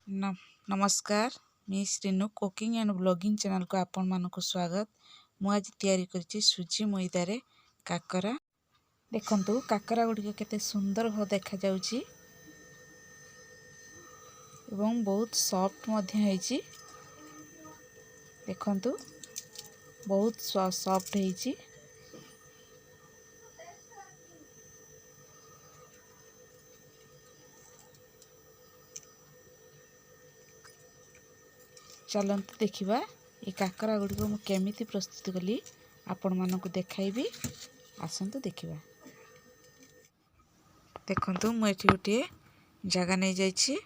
नमस्कार मी Srinu cooking and blogging channel को आपण मानक स्वागत। मु आज तैयारी करछि सुजी मैदा रे काकरा। देखंतु काकरा गुडी केते सुंदर हो देखा जाउछि एवं बहुत सॉफ्ट मध्य हेछि। देखंतु बहुत सॉफ्ट हेछि। चलंतु देखिबा ए काकरा गुडी को मु केमिति प्रस्तुत कली आपण मानक देखाइबी। आसंतु देखिबा। देखंतु मु एठी गोटे जगह नै जाइछि।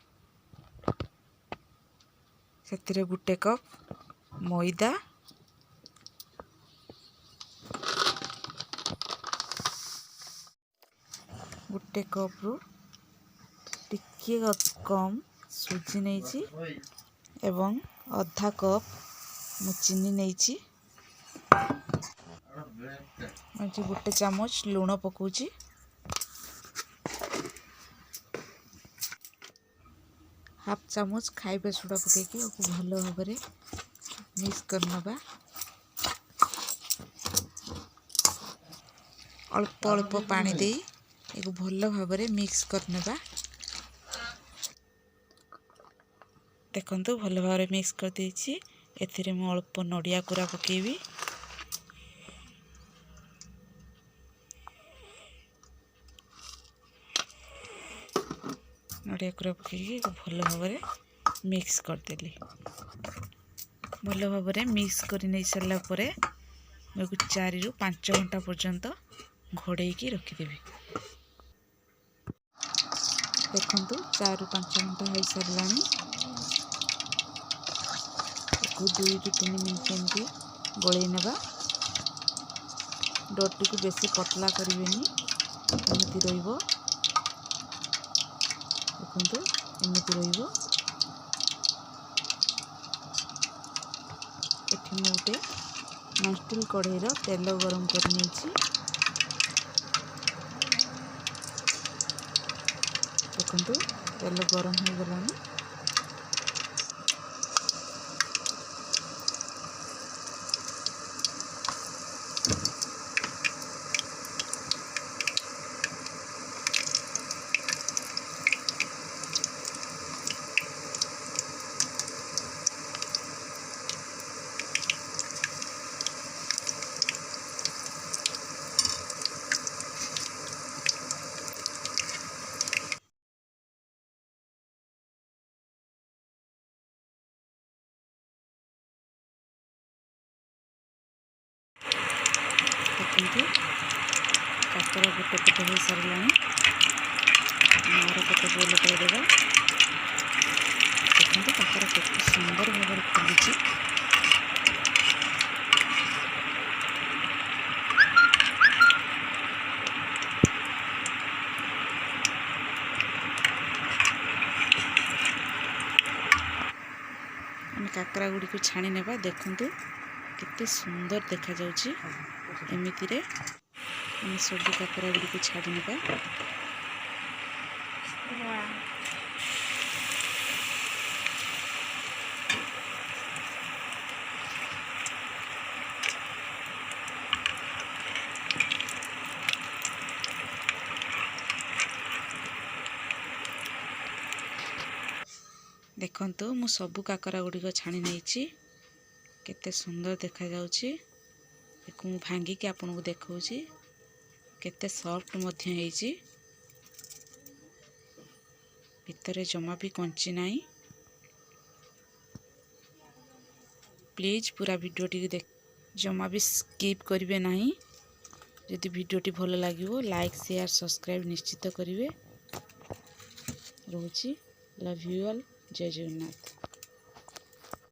सेतिरे गुटे कप मैदा, गुटे कप रु टिके कम सुजी नैछि एवं आधा कप मु चीनी नैछि। आज गुटे चामच लूण पकाउछि। हाफ चामच खाइबा सोडा पकईकि भल भाव मिक्स करनबा। अल्प अल्प पानी दे एक भल भाव मिक्स करनबा। देखंतु भल भाव मिक्स कर देछि। एथिरे मु अल्प नडिया कुरा पकेबी। नडिया कुरा पकेकि भल भाव मिक्स कर देली। भल भाव मिक्स कर नहीं सारा पर 4 रु 5 घंटा पर्यंत घोड़े की रखिदेवी। देखंतु 4 रु 5 घंटा हो सारानी। 2 रु 3 मिनट एमती गोले नेबा। डोटी को बेसी पतला करिवेनी, एमती रहिबो। देखंतु एमती रहिबो। एठी मु गोटे नॉनस्टिक कढ़ाई रो तेल गरम कर नेछि। देखंतु तेल गरम हो गलानी। देखंतु काकरा गोटे पट हो सारानी। मार पट गोल करदेगा। देखंतु काकरा केते सुंदर भाव फुलुछि। काकरा गुडी को छाणी नेबा। देखंतु केते सुंदर देखा जाउछि। एमिति रे हम सब काकरा गुडी को छाडी नेबा। देखंतु मु सब काकरा गुडी को छाणी नैछि। केते सुंदर देखा जाउछि। एकु मु भांगी के आपन को देखौछि। केते सॉफ्ट मध्य हेछि। भितरे जमा भी कंची नाही। प्लीज पूरा वीडियो टी जमा भी स्किप करिवे नाही। यदि वीडियो टी भल लागिवो लाइक शेयर सब्सक्राइब निश्चित करिवे। रहूछि। Love you all. जय जगन्नाथ।